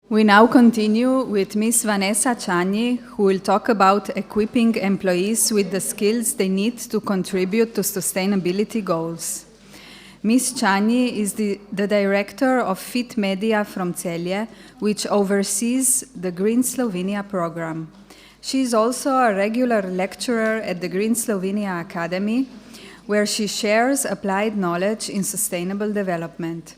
We now continue with Ms. Vanesa Čanji, who will talk about equipping employees with the skills they need to contribute to sustainability goals. Ms. Čanji is the director of Fit Media from Celje, which oversees the Green Slovenia program. She is also a regular lecturer at the Green Slovenia Academy, where she shares applied knowledge in sustainable development.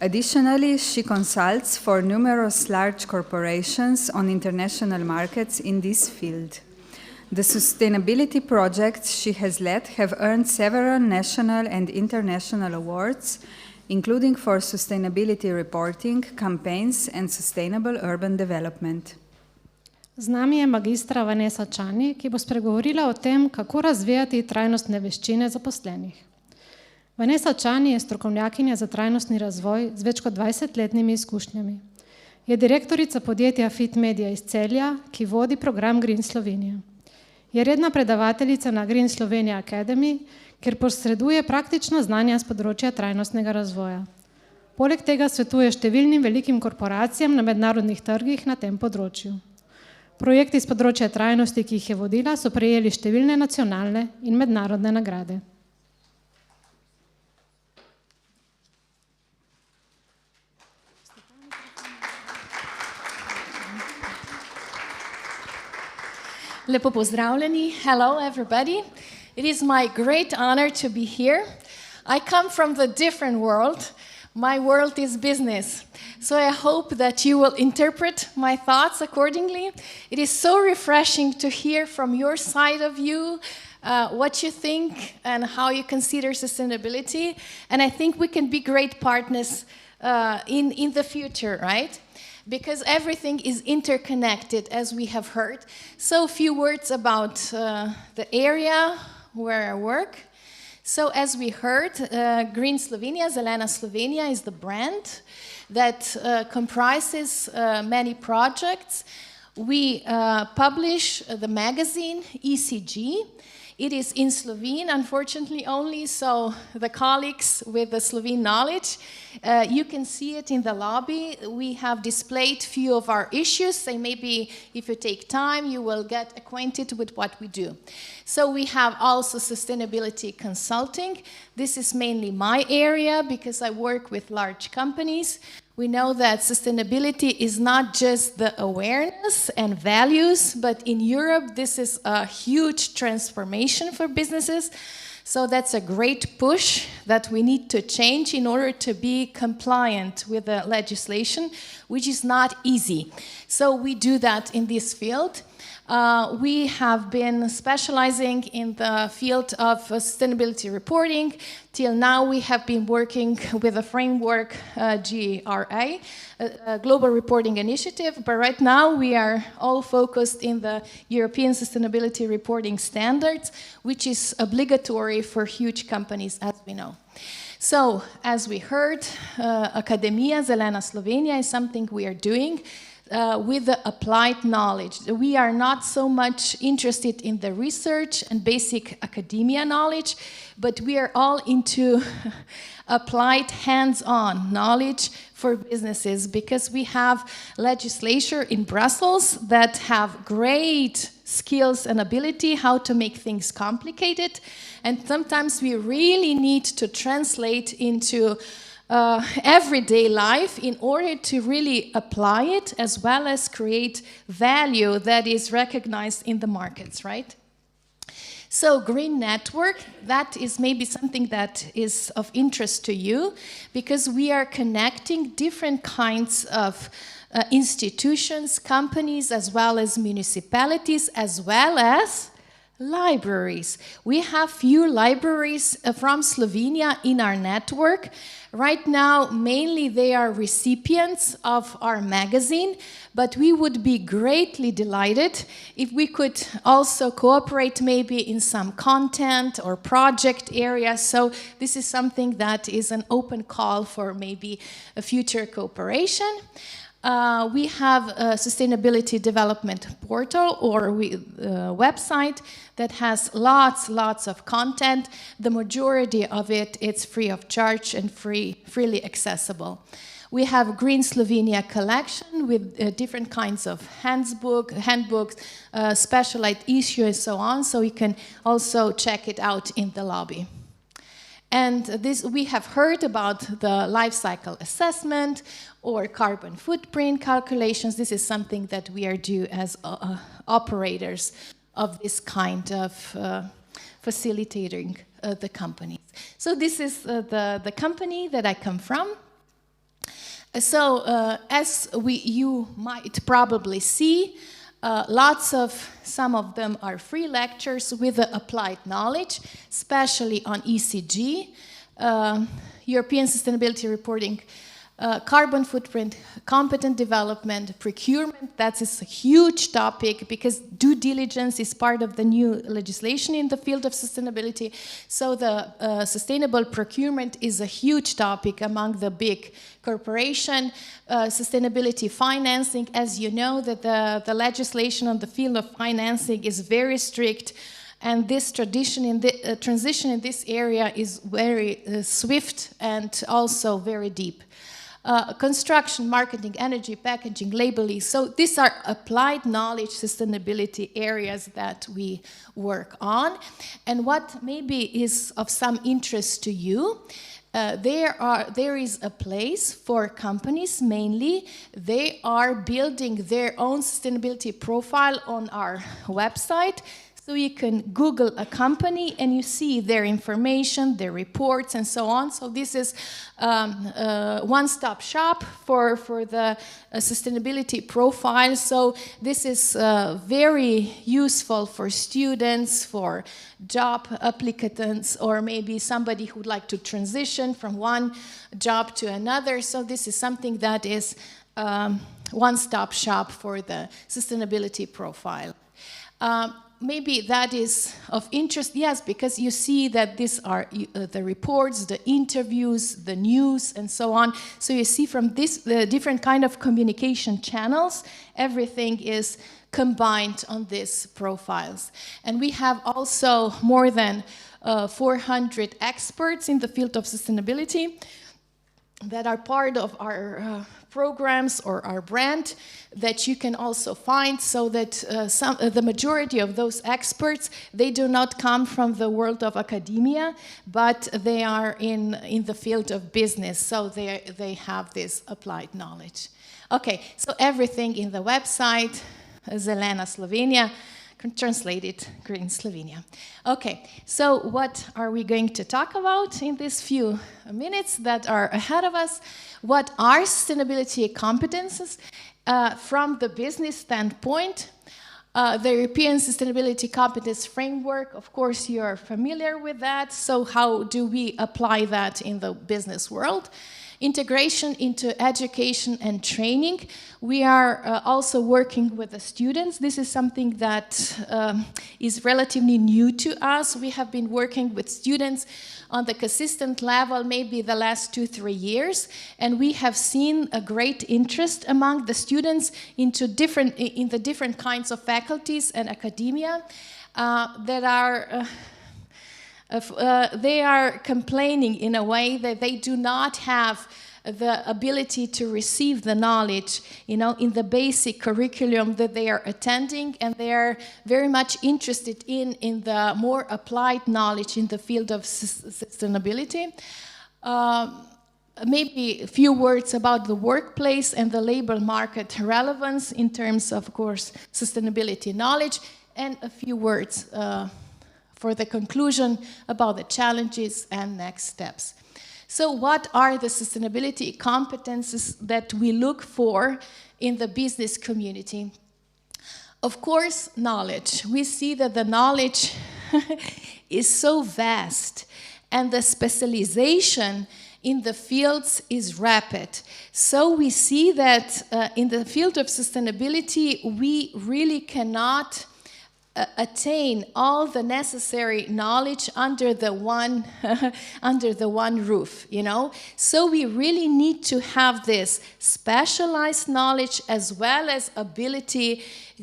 Additionally, she consults for numerous large corporations on international markets in this field. The sustainability projects she has led have earned several national and international awards, including for sustainability reporting, campaigns, and sustainable urban development. Z nami je magistra Vanesa Čanji, ki bo spregovorila o tem, kako razvijati trajnostne veščine zaposlenih. Vanesa Čanji je strokovnjakinja za trajnostni razvoj z več kot 20-letnimi izkušnjami. Je direktorica podjetja Fit Media iz Celja, ki vodi program Green Slovenia. Je redna predavateljica na Green Slovenia Academy, kjer posreduje praktična znanja z področja trajnostnega razvoja. Poleg tega svetuje številnim velikim korporacijam na mednarodnih trgih na tem področju. Projekti z področja trajnosti, ki jih je vodila, so prejeli številne nacionalne in mednarodne nagrade. Lepo pozdravljeni. Hello, everybody. It is my great honor to be here. I come from the different world. My world is business. So I hope that you will interpret my thoughts accordingly. It is so refreshing to hear from your side of you what you think and how you consider sustainability. And I think we can be great partners in the future, right? Because everything is interconnected, as we have heard. So a few words about the area where I work. So as we heard, Green Slovenia, Zelena Slovenia is the brand that comprises many projects. We publish the magazine ECG. It is in Slovene, unfortunately, only, so the colleagues with the Slovene knowledge, you can see it in the lobby. We have displayed few of our issues, so maybe if you take time, you will get acquainted with what we do. So we have also sustainability consulting. This is mainly my area because I work with large companies. We know that sustainability is not just the awareness and values, but in Europe, this is a huge transformation for businesses. So that's a great push that we need to change in order to be compliant with the legislation, which is not easy. So we do that in this field. We have been specializing in the field of sustainability reporting. Till now, we have been working with a framework, GRI, a Global Reporting Initiative, but right now we are all focused in the European Sustainability Reporting Standards, which is obligatory for huge companies, as we know. So, as we heard, Academia Zelena Slovenia is something we are doing with the applied knowledge. We are not so much interested in the research and basic academia knowledge, but we are all into applied hands-on knowledge for businesses because we have legislature in Brussels that have great skills and ability how to make things complicated, and sometimes we really need to translate into everyday life in order to really apply it as well as create value that is recognized in the markets, right? So Green Network, that is maybe something that is of interest to you because we are connecting different kinds of institutions, companies, as well as municipalities, as well as libraries. We have few libraries from Slovenia in our network. Right now, mainly they are recipients of our magazine, but we would be greatly delighted if we could also cooperate maybe in some content or project areas. So this is something that is an open call for maybe a future cooperation. We have a sustainability development portal or website that has lots of content. The majority of it is free of charge and freely accessible. We have Green Slovenia collection with different kinds of handbooks, specialized issues, and so on. So you can also check it out in the lobby. And this, we have heard about the life cycle assessment or carbon footprint calculations. This is something that we are due as operators of this kind of facilitating the companies. So this is the company that I come from. So as you might probably see, some of them are free lectures with the applied knowledge, especially on ECG, European Sustainability Reporting, carbon footprint, competent development, procurement. That is a huge topic because due diligence is part of the new legislation in the field of sustainability. So the sustainable procurement is a huge topic among the big corporation. Sustainability financing, as you know, that the legislation on the field of financing is very strict. And this transition in this area is very swift and also very deep. Construction, marketing, energy, packaging, labeling. So these are applied knowledge sustainability areas that we work on. And what maybe is of some interest to you, there is a place for companies, mainly, they are building their own sustainability profile on our website. So you can Google a company and you see their information, their reports, and so on. So this is one-stop shop for the sustainability profile. So this is very useful for students, for job applicants, or maybe somebody who would like to transition from one job to another. So this is something that is one-stop shop for the sustainability profile. Maybe that is of interest, yes, because you see that these are the reports, the interviews, the news, and so on. So you see from the different kind of communication channels, everything is combined on these profiles. And we have also more than 400 experts in the field of sustainability that are part of our programs or our brand that you can also find, so that the majority of those experts, they do not come from the world of academia, but they are in the field of business, so they have this applied knowledge. Okay, so everything in the website, Zelena Slovenia, translated Green Slovenia. Okay, so what are we going to talk about in these few minutes that are ahead of us? What are sustainability competences from the business standpoint? The European Sustainability Competence Framework, of course, you're familiar with that. So how do we apply that in the business world? Integration into education and training. We are also working with the students. This is something that is relatively new to us. We have been working with students on the consistent level maybe the last 2-3 years, and we have seen a great interest among the students in the different kinds of faculties and academia that are they are complaining in a way that they do not have the ability to receive the knowledge, you know, in the basic curriculum that they are attending, and they are very much interested in the more applied knowledge in the field of sustainability. Maybe a few words about the workplace and the labor market relevance in terms of course, sustainability knowledge, and a few words for the conclusion about the challenges and next steps. So what are the sustainability competences that we look for in the business community? Of course, knowledge. We see that the knowledge is so vast, and the specialization in the fields is rapid. So we see that in the field of sustainability, we really cannot attain all the necessary knowledge under the one roof, you know. So we really need to have this specialized knowledge as well as ability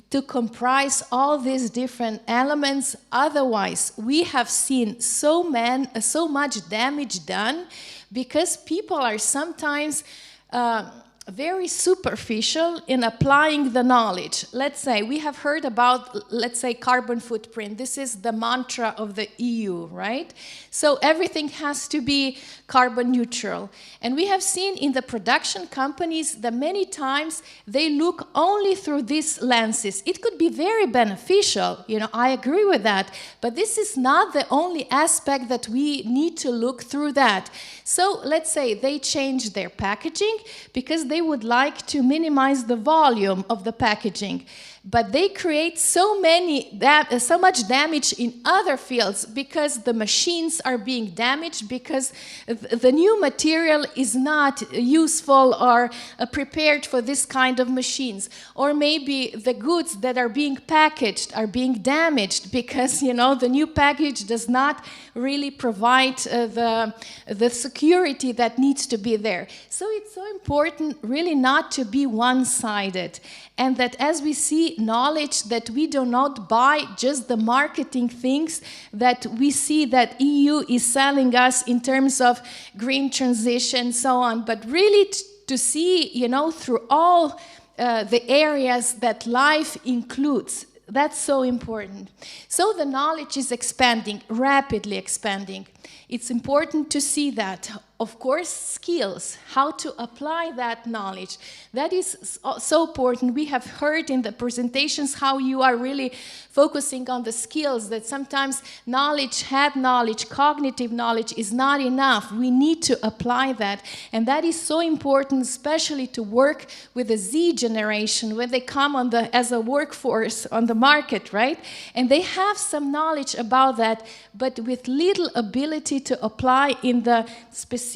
to comprise all these different elements. Otherwise, we have seen so much damage done because people are sometimes very superficial in applying the knowledge. Let's say we have heard about, let's say, carbon footprint. This is the mantra of the EU, right? So everything has to be carbon neutral. And we have seen in the production companies that many times they look only through these lenses. It could be very beneficial, I agree with that, but this is not the only aspect that we need to look through that. So let's say they change their packaging because they would like to minimize the volume of the packaging. But they create so much damage in other fields because the machines are being damaged, because the new material is not useful or prepared for this kind of machines. Or maybe the goods that are being packaged are being damaged because, the new package does not really provide the security that needs to be there. So it's so important really not to be one-sided. And that as we see knowledge, that we do not buy just the marketing things that we see that EU is selling us in terms of green transition, so on, but really to see, through all the areas that life includes. That's so important. So the knowledge is expanding, rapidly expanding. It's important to see that. Of course, skills, how to apply that knowledge. That is so important. We have heard in the presentations how you are really focusing on the skills, that sometimes head knowledge, cognitive knowledge is not enough. We need to apply that. And that is so important, especially to work with the Z generation when they come as a workforce on the market, right? And they have some knowledge about that, but with little ability to apply in the specific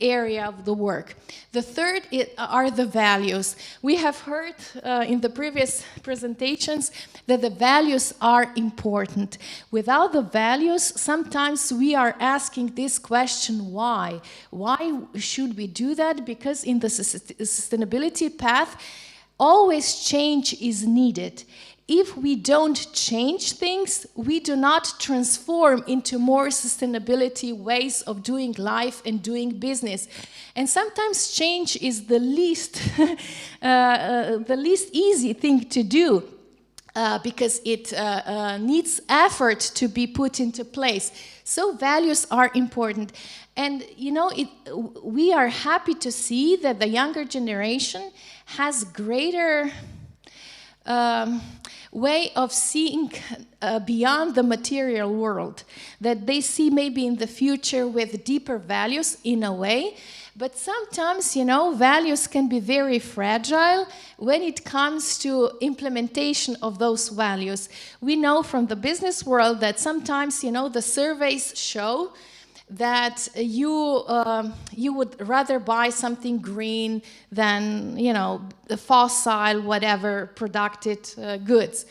area of the work. The third are the values. We have heard in the previous presentations that the values are important. Without the values, sometimes we are asking this question, why? Why should we do that? Because in the sustainability path, always change is needed. If we don't change things, we do not transform into more sustainability ways of doing life and doing business. And sometimes change is the least easy thing to do because it needs effort to be put into place. So values are important. And we are happy to see that the younger generation has greater way of seeing beyond the material world, that they see maybe in the future with deeper values in a way. But sometimes, values can be very fragile when it comes to implementation of those values. We know from the business world that sometimes, the surveys show that you would rather buy something green than, the fossil, whatever, produced goods.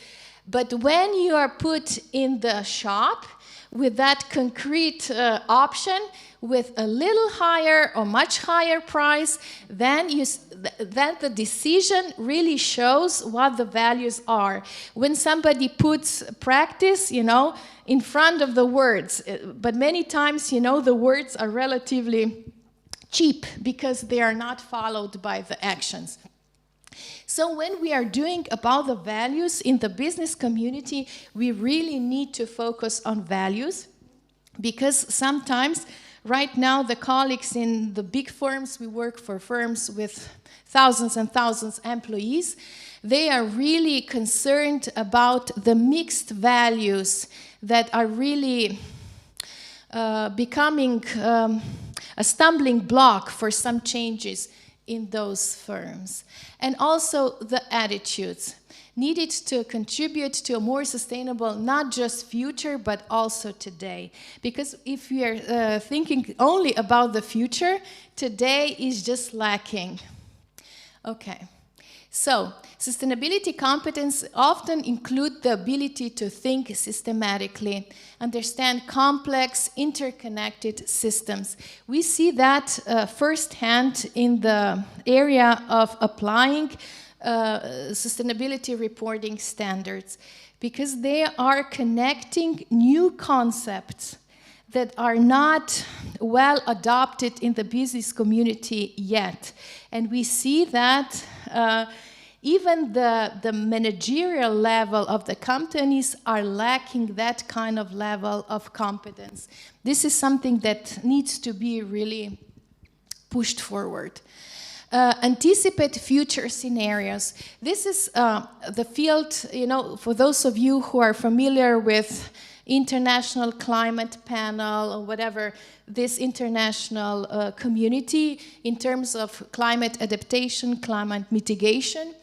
But when you are put in the shop with that concrete option, with a little higher or much higher price, then the decision really shows what the values are. When somebody puts practice, in front of the words, but many times, the words are relatively cheap because they are not followed by the actions. So when we are doing about the values in the business community, we really need to focus on values, because sometimes right now the colleagues in the big firms, we work for firms with thousands and thousands of employees, they are really concerned about the mixed values that are really becoming a stumbling block for some changes in those firms. And also the attitudes needed to contribute to a more sustainable, not just future, but also today. Because if we are thinking only about the future, today is just lacking. Okay. So, sustainability competence often include the ability to think systematically, understand complex, interconnected systems. We see that firsthand in the area of applying sustainability reporting standards, because they are connecting new concepts that are not well adopted in the business community yet. And we see that even the managerial level of the companies are lacking that kind of level of competence. This is something that needs to be really pushed forward. Anticipate future scenarios. This is the field, for those of you who are familiar with International Climate Panel or whatever, this international community in terms of climate adaptation, climate mitigation.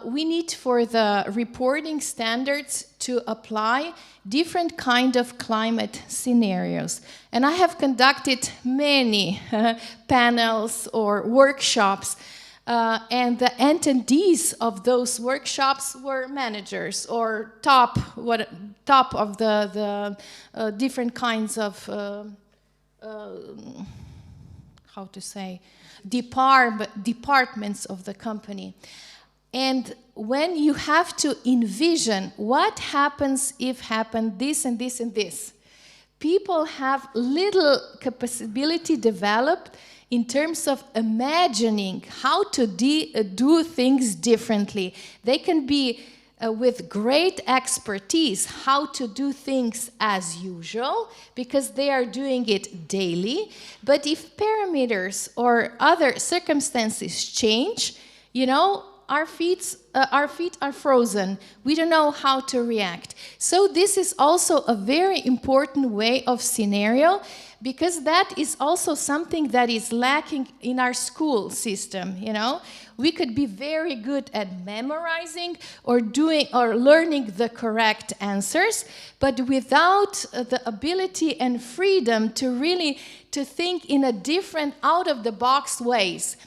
We need for the reporting standards to apply different kind of climate scenarios. And I have conducted many panels or workshops, and the attendees of those workshops were managers or top of the different kinds of departments of the company. And when you have to envision what happens if happen this and this and this, people have little capability developed in terms of imagining how to do things differently. They can be with great expertise how to do things as usual because they are doing it daily. But if parameters or other circumstances change, our feet are frozen. We don't know how to react. So this is also a very important way of scenario, because that is also something that is lacking in our school system. We could be very good at memorizing or learning the correct answers, but without the ability and freedom to think in a different out-of-the-box ways.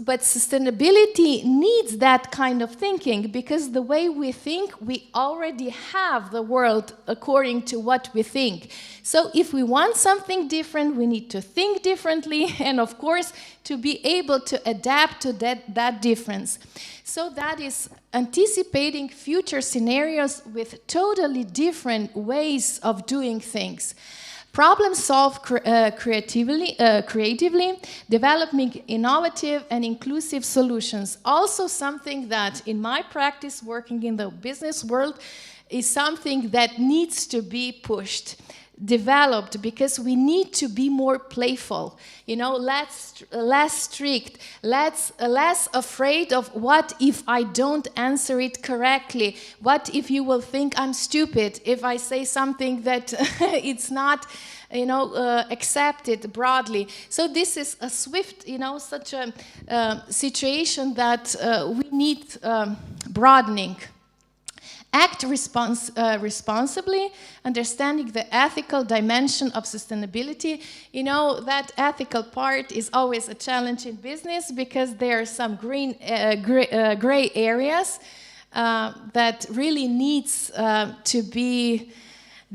But sustainability needs that kind of thinking, because the way we think, we already have the world according to what we think. So if we want something different, we need to think differently, and of course, to be able to adapt to that difference. So that is anticipating future scenarios with totally different ways of doing things. Problem solve creatively, developing innovative and inclusive solutions. Also something that in my practice working in the business world is something that needs to be pushed, developed, because we need to be more playful, less strict, less afraid of what if I don't answer it correctly, what if you will think I'm stupid if I say something that it's not accepted broadly. So this is a swift, such a situation that we need broadening. Act responsibly, understanding the ethical dimension of sustainability. That ethical part is always a challenge in business, because there are some gray areas that really needs to be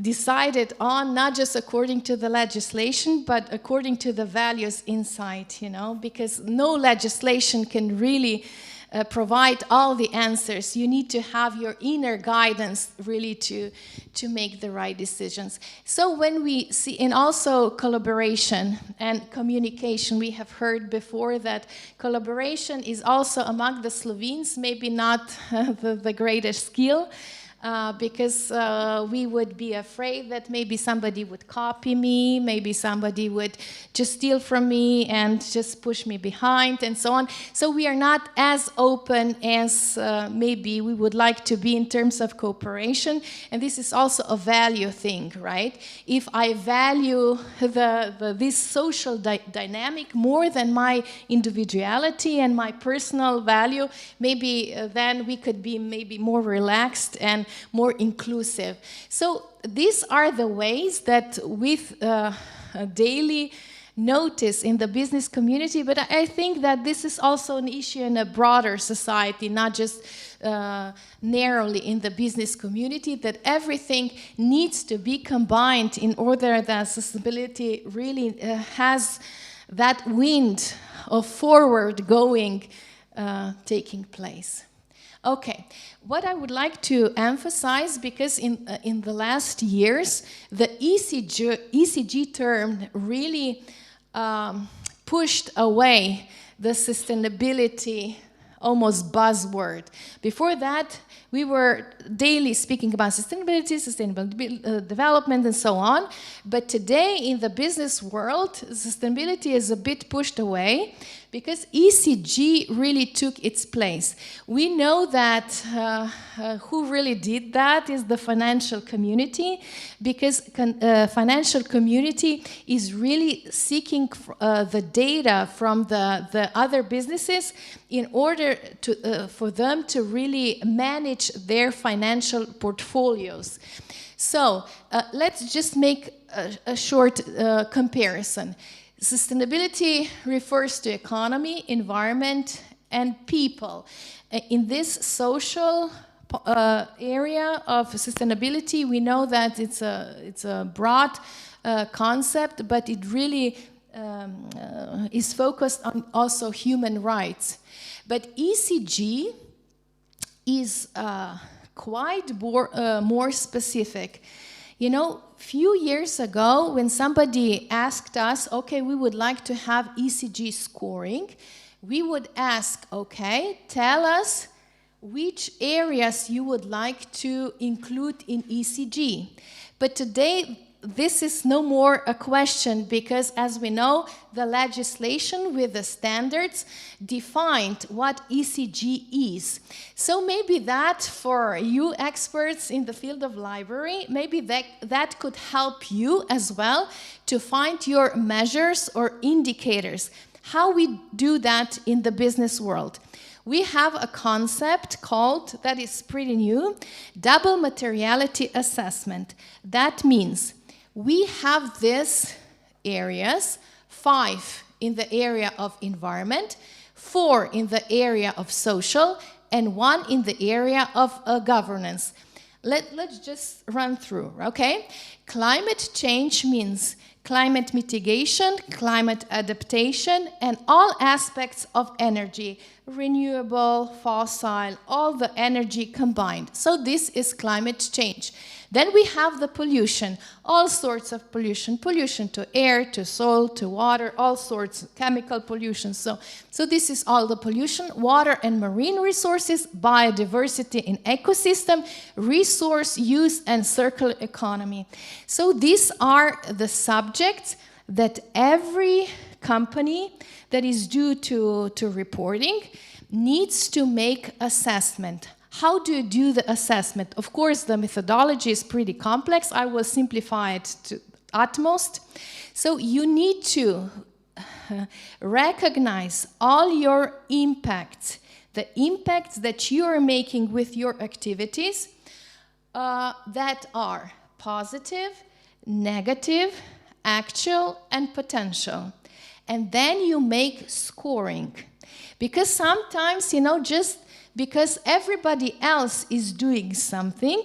decided on, not just according to the legislation, but according to the values inside, because no legislation can really provide all the answers. You need to have your inner guidance really to make the right decisions. So when we see, and also collaboration and communication, we have heard before that collaboration is also among the Slovenes maybe not the greatest skill. Because we would be afraid that maybe somebody would copy me, maybe somebody would just steal from me and just push me behind and so on. So we are not as open as maybe we would like to be in terms of cooperation. And this is also a value thing, right? If I value this social dynamic more than my individuality and my personal value, maybe then we could be maybe more relaxed and more inclusive. So these are the ways that with daily notice in the business community, but I think that this is also an issue in a broader society, not just narrowly in the business community, that everything needs to be combined in order that sustainability really has that wind of forward going taking place. Okay, what I would like to emphasize, because in the last years, the ECG term really pushed away the sustainability almost buzzword. Before that, we were daily speaking about sustainability, sustainable development, and so on. But today, in the business world, sustainability is a bit pushed away because ECG really took its place. We know that who really did that is the financial community, because financial community is really seeking the data from the other businesses in order to, for them to really manage their financial portfolios. So let's just make a short comparison. Sustainability refers to economy, environment, and people. In this social area of sustainability, we know that it's a broad concept, but it really is focused on also human rights. But ECG is quite more specific. You know, few years ago, when somebody asked us, okay, we would like to have ECG scoring, we would ask, okay, tell us which areas you would like to include in ECG. But today, this is no more a question, because as we know, the legislation with the standards defined what ECG is. So maybe that, for you experts in the field of library, maybe that could help you as well to find your measures or indicators. How we do that in the business world. We have a concept called, that is pretty new, double materiality assessment. That means we have these areas, 5 in the area of environment, 4 in the area of social, and 1 in the area of governance. Let's just run through, okay? Climate change means climate mitigation, climate adaptation, and all aspects of energy, renewable, fossil, all the energy combined. So this is climate change. Then we have the pollution, all sorts of pollution, pollution to air, to soil, to water, all sorts, chemical pollution. So this is all the pollution, water and marine resources, biodiversity in ecosystem, resource use, and circular economy. So these are the subjects that every company that is due to reporting needs to make assessment. How do you do the assessment? Of course, the methodology is pretty complex. I will simplify it to utmost. So you need to recognize all your impacts, the impacts that you are making with your activities that are positive, negative, actual, and potential. And then you make scoring. Because sometimes, you know, just because everybody else is doing something,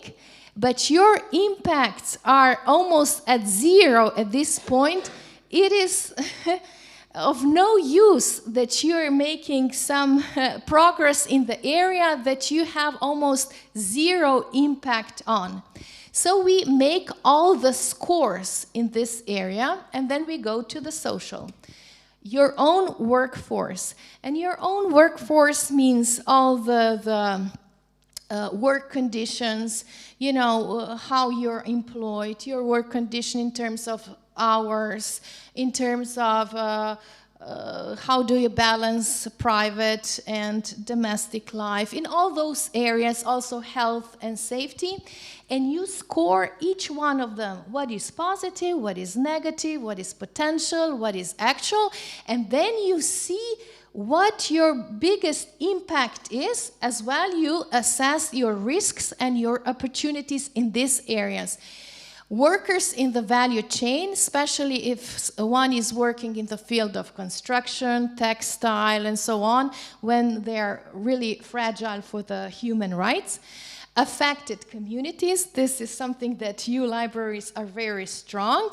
but your impacts are almost at 0 at this point, it is of no use that you're making some progress in the area that you have almost 0 impact on. So we make all the scores in this area, and then we go to the social. Your own workforce. And your own workforce means all the work conditions, you know, how you're employed, your work condition in terms of hours, in terms of how do you balance private and domestic life, in all those areas, also health and safety. And you score each one of them. What is positive, what is negative, what is potential, what is actual. And then you see what your biggest impact is, as well you assess your risks and your opportunities in these areas. Workers in the value chain, especially if one is working in the field of construction, textile, and so on, when they're really fragile for the human rights. Affected communities, this is something that you libraries are very strong.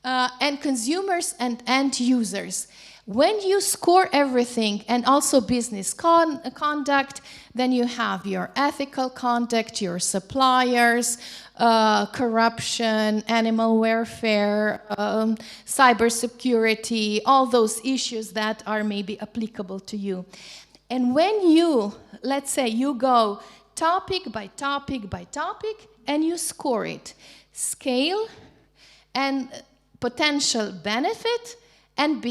and consumers and end users. When you score everything, and also business conduct, then you have your ethical conduct, your suppliers, corruption, animal welfare, cybersecurity, all those issues that are maybe applicable to you. And when you, let's say you go topic by topic by topic, and you score it, scale and potential benefit and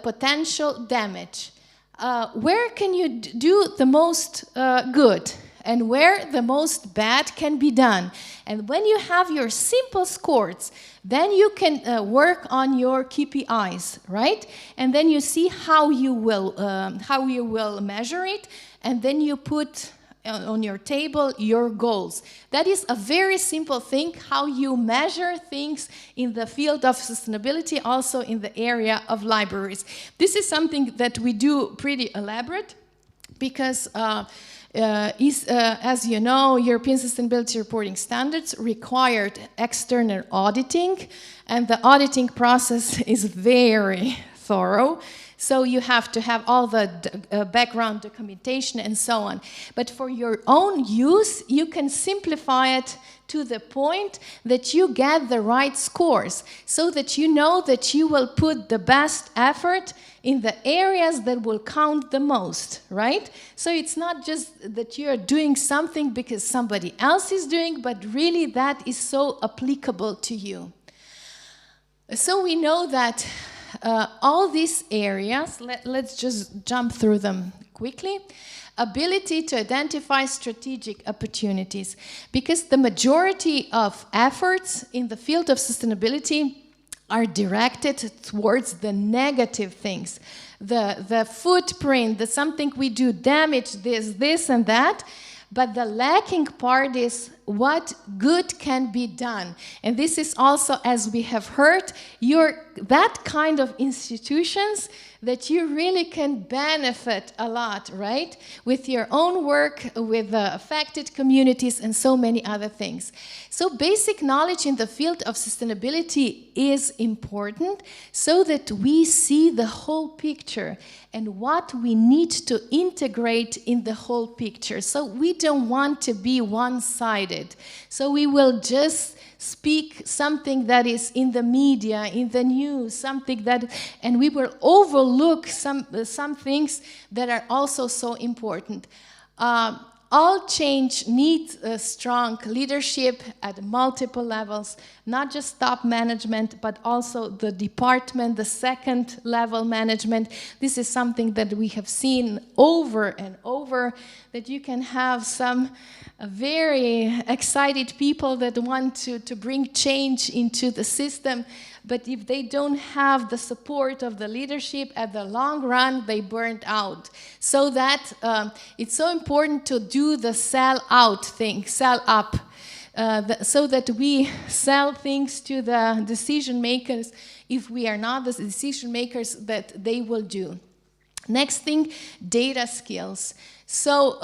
potential damage. Where can you do the most good and where the most bad can be done? And when you have your simple scores, then you can work on your KPIs, right? And then you see how you will measure it, and then you put on your table your goals. That is a very simple thing, how you measure things in the field of sustainability, also in the area of libraries. This is something that we do pretty elaborate because as you know, European Sustainability Reporting Standards required external auditing, and the auditing process is very thorough. So you have to have all the background documentation and so on. But for your own use, you can simplify it to the point that you get the right scores, so that you know that you will put the best effort in the areas that will count the most, right? So it's not just that you're doing something because somebody else is doing, but really that is so applicable to you. So we know that all these areas, let's just jump through them quickly. Ability to identify strategic opportunities, because the majority of efforts in the field of sustainability are directed towards the negative things. The footprint, the something we do damage, this and that. But the lacking part is what good can be done. And this is also, as we have heard, that kind of institutions that you really can benefit a lot, right? With your own work, with the affected communities, and so many other things. So basic knowledge in the field of sustainability is important so that we see the whole picture and what we need to integrate in the whole picture. So we don't want to be one-sided. So we will just speak something that is in the media, in the news, something that, and we will overlook some things that are also so important. All change needs a strong leadership at multiple levels, not just top management, but also the department, the second level management. This is something that we have seen over and over, that you can have some very excited people that want to bring change into the system, but if they don't have the support of the leadership, at the long run, they burn out. So that it's so important to do the sell out thing, sell up, so that we sell things to the decision makers. If we are not the decision makers, that they will do. Next thing, data skills. So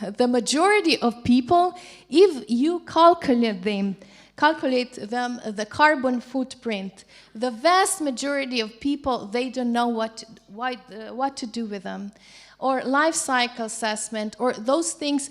the majority of people, if you calculate them, the carbon footprint, the vast majority of people, they don't know what to do with them. Or life cycle assessment, or those things,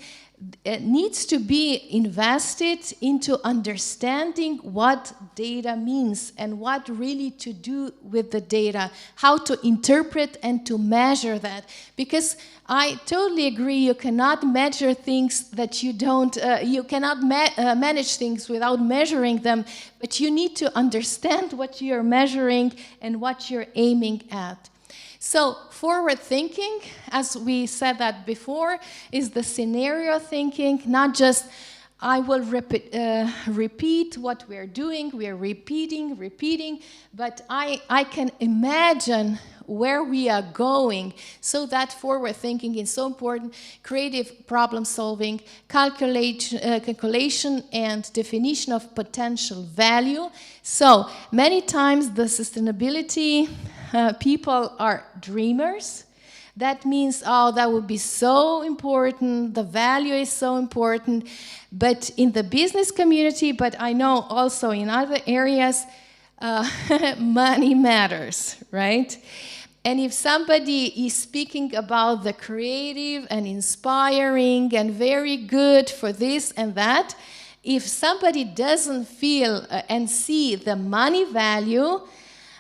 it needs to be invested into understanding what data means and what really to do with the data, how to interpret and to measure that. Because I totally agree, you cannot measure things that you don't, you cannot manage things without measuring them, but you need to understand what you're measuring and what you're aiming at. So forward thinking, as we said that before, is the scenario thinking, not just I will repeat what we're doing, we're repeating, but I can imagine where we are going. So that forward thinking is so important. Creative problem solving, calculation and definition of potential value. So many times the sustainability people are dreamers. That means, oh, that would be so important, the value is so important. But in the business community, but I know also in other areas, money matters, right? And if somebody is speaking about the creative and inspiring and very good for this and that, if somebody doesn't feel and see the money value,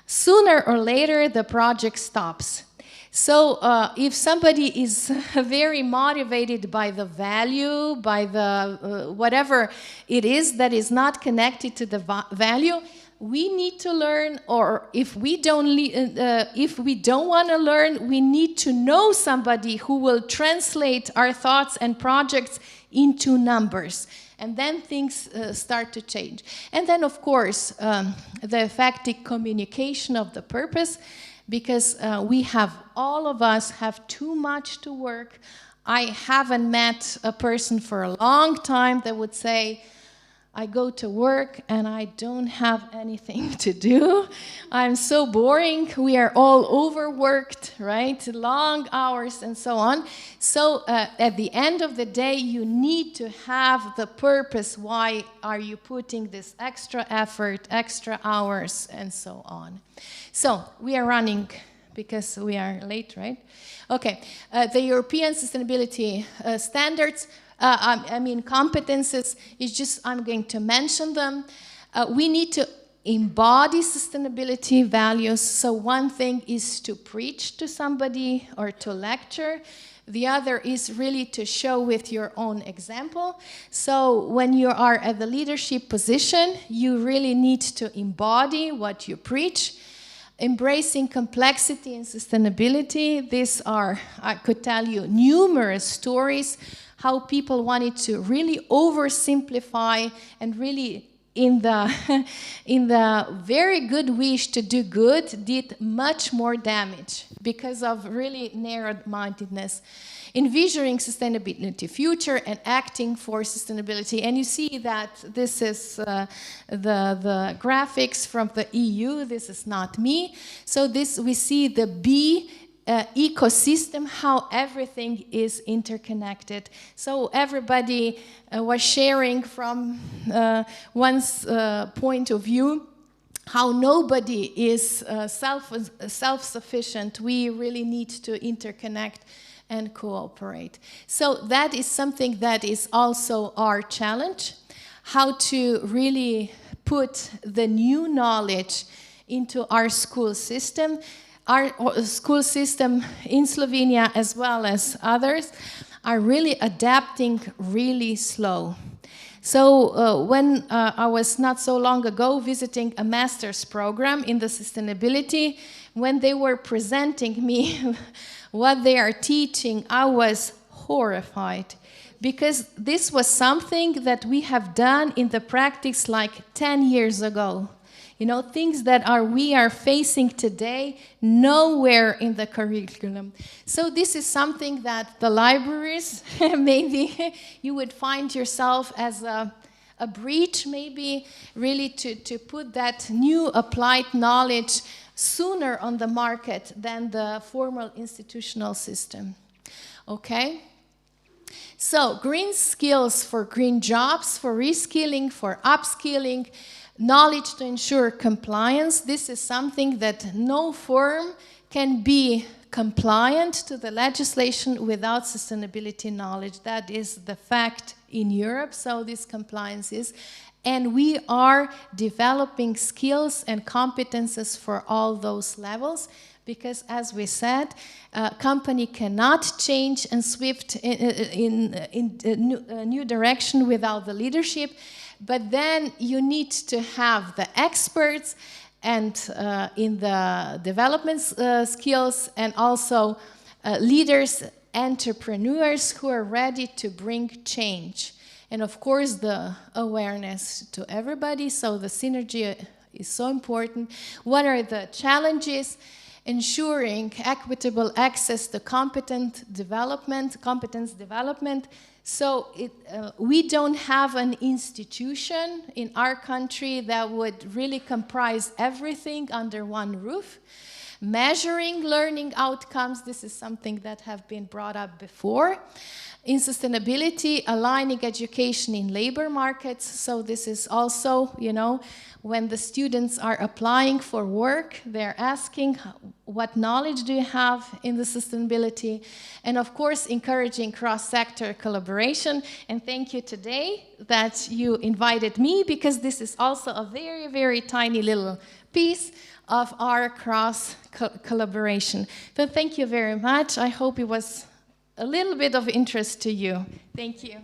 sooner or later the project stops. So if somebody is very motivated by the value, by the whatever it is that is not connected to the value, we need to learn, or if we don't want to learn, we need to know somebody who will translate our thoughts and projects into numbers. And then things start to change. And then, of course, the effective communication of the purpose, because all of us have too much to work. I haven't met a person for a long time that would say, I go to work and I don't have anything to do. I'm so boring. We are all overworked, right? Long hours and so on. So at the end of the day, you need to have the purpose. Why are you putting this extra effort, extra hours, and so on? So we are running because we are late, right? Okay. The European sustainability standards, competences, is just, I'm going to mention them. We need to embody sustainability values. So one thing is to preach to somebody or to lecture. The other is really to show with your own example. So when you are at the leadership position, you really need to embody what you preach. Embracing complexity and sustainability. These are, I could tell you, numerous stories how people wanted to really oversimplify and really in the very good wish to do good did much more damage because of really narrow-mindedness. Envisioning sustainability future and acting for sustainability. And you see that this is the graphics from the EU. This is not me. So this we see the B ecosystem, how everything is interconnected. So everybody was sharing from one's point of view how nobody is self-sufficient. We really need to interconnect and cooperate. So that is something that is also our challenge, how to really put the new knowledge into our school system. Our school system in Slovenia, as well as others, are really adapting really slow. So when I was not so long ago visiting a master's program in the sustainability, when they were presenting me what they are teaching, I was horrified, because this was something that we have done in the practice like 10 years ago. You know, things that we are facing today, nowhere in the curriculum. So this is something that the libraries, maybe you would find yourself as a breach, maybe really to put that new applied knowledge sooner on the market than the formal institutional system. Okay? So green skills for green jobs, for reskilling, for upskilling, knowledge to ensure compliance. This is something that no firm can be compliant to the legislation without sustainability knowledge. That is the fact in Europe, so this compliance is. And we are developing skills and competences for all those levels, because as we said, a company cannot change and shift in a new direction without the leadership. But then you need to have the experts and in the development skills, and also leaders, entrepreneurs who are ready to bring change. And of course, the awareness to everybody. So the synergy is so important. What are the challenges? Ensuring equitable access to competence development. So we don't have an institution in our country that would really comprise everything under one roof. Measuring learning outcomes, this is something that have been brought up before. In sustainability, aligning education in labor markets. So this is also, when the students are applying for work, they're asking, what knowledge do you have in the sustainability? And of course, encouraging cross-sector collaboration. And thank you today that you invited me, because this is also a very, very tiny little piece of our cross-collaboration. But thank you very much. I hope it was a little bit of interest to you. Thank you.